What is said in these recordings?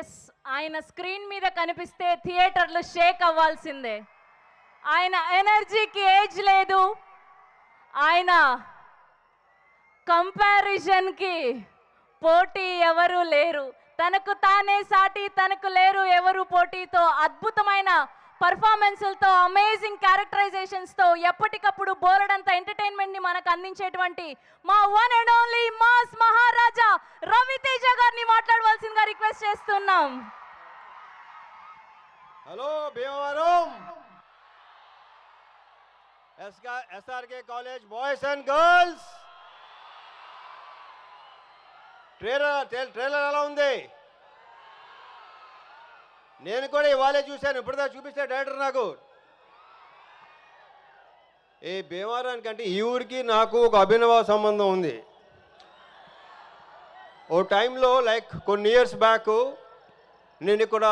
Yes, ఆయన screen మీద కనిపిస్తే థియేటర్లు షేక్ అవ్వాల్సిందే. ఆయన ఎనర్జీకి ఏజ్ లేదు, ఆయన కంపారిజన్కి పోటీ ఎవరు లేరు, తనకు తానే సాటి తనకు లేరు ఎవరు పోటీతో అద్భుతమైన పర్ఫార్మెన్స్లతో అమేజింగ్ క్యారెక్టరైజేషన్స్తో ఎప్పటికప్పుడు బోలెడంత ఎంటర్టైన్మెంట్ని మనకు అందించేటువంటి మా వన్ అండ్ ఓన్లీ మాస్ మహారాజా రవితేజ గారిని మాట్లాడవలసిందిగా రిక్వెస్ట్ చేస్తున్నాం. Hello Bhimavaram SRK college boys and girls, trailer ఎలా ఉంది? నేను కూడా ఇవాళే చూశాను, ఇప్పుడుదా చూపిస్తే డైరెక్టర్ నాకు. ఈ భీమవరానికి అంటే ఈ ఊరికి నాకు ఒక అభినవ సంబంధం ఉంది. ఓ టైంలో లైక్ కొన్ని ఇయర్స్ బ్యాక్ నేను ఇక్కడ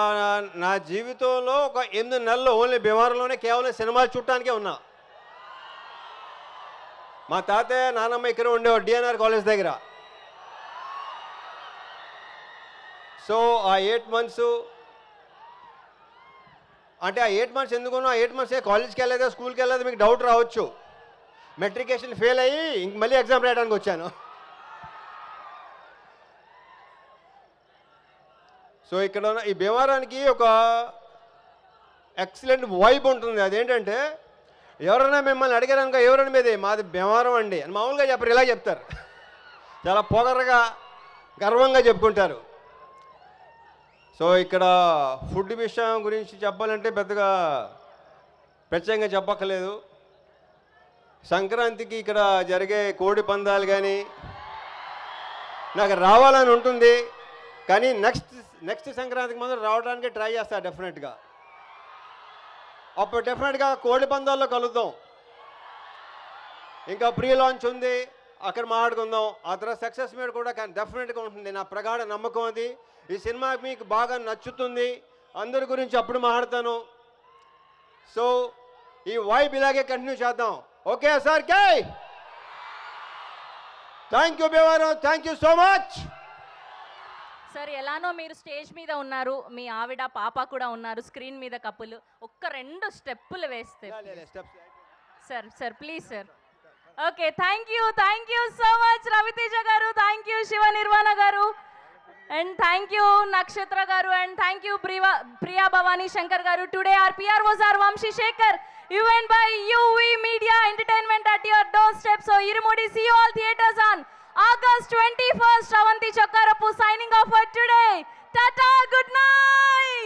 నా జీవితంలో ఒక 8 నెలలు ఓన్లీ భీమవరంలోనే కేవలం సినిమాలు చూడటానికే ఉన్నా. మా తాతయ్య నాన్నమ్మ ఇక్కడ ఉండేవాడు డిఎన్ఆర్ కాలేజ్ దగ్గర. సో ఆ 8 మంత్స్ అంటే ఆ 8 మంత్స్ ఎందుకున్నా, ఆ 8 మంత్స్ కాలేజ్కి వెళ్ళలేదా స్కూల్కి వెళ్ళలేదా మీకు డౌట్ రావచ్చు. మెట్రికేషన్ ఫెయిల్ అయ్యి ఇంక మళ్ళీ ఎగ్జామ్ రాయడానికి వచ్చాను. సో ఇక్కడ ఈ భీమవరానికి ఒక ఎక్సలెంట్ వైబ్ ఉంటుంది. అదేంటంటే ఎవరైనా మిమ్మల్ని అడిగారనుకో ఎవరైనా మీది మాది భీమవరం అండి అని మామూలుగా చెప్పరు, ఇలా చెప్తారు. చాలా పొగరగా గర్వంగా చెప్పుకుంటారు. సో ఇక్కడ ఫుడ్ విషయం గురించి చెప్పాలంటే పెద్దగా ప్రత్యేకంగా చెప్పక్కర్లేదు. సంక్రాంతికి ఇక్కడ జరిగే కోడి పందాలు కానీ నాకు రావాలని ఉంటుంది, కానీ నెక్స్ట్ సంక్రాంతికి మాత్రం రావడానికి ట్రై చేస్తా డెఫినెట్గా. అప్పుడు డెఫినెట్గా కోడి పందాల్లో కలుద్దాం. ఇంకా ప్రీ లాంచ్ ఉంది, అక్కడ మాట్లాడుకుందాం. ఆ తర్వాత సక్సెస్ మీద కూడా డెఫినెట్గా ఉంటుంది, నా ప్రగాఢ నమ్మకం అది. ఈ సినిమా మీకు బాగా నచ్చుతుంది, అందరి గురించి అప్పుడు మాట్లాడతాను. సో ఈ వైబ్ ఇలాగే కంటిన్యూ చేద్దాం. Okay sir K thank you Bhimavaram, thank you so much. Sir ఎలానో మీరు స్టేజ్ మీద ఉన్నారు, మీ ఆవిడ పాప కూడా ఉన్నారు స్క్రీన్ మీద కప్పులు, ఒక్క 2 స్టెప్పులు వేస్తే sir please sir. Okay, thank you so much Raviteja గారు, థ్యాంక్ యూ శివ నిర్వాణ గారు, and thank you Nakshatra garu, and thank you Priya Bhavani Shankar garu. Today our PROs are Vamshi Shekhar, event by UV Media Entertainment at your doorstep. So Irumudi, see you all theaters on August 21st. Avanti Chakkarapu signing off for today.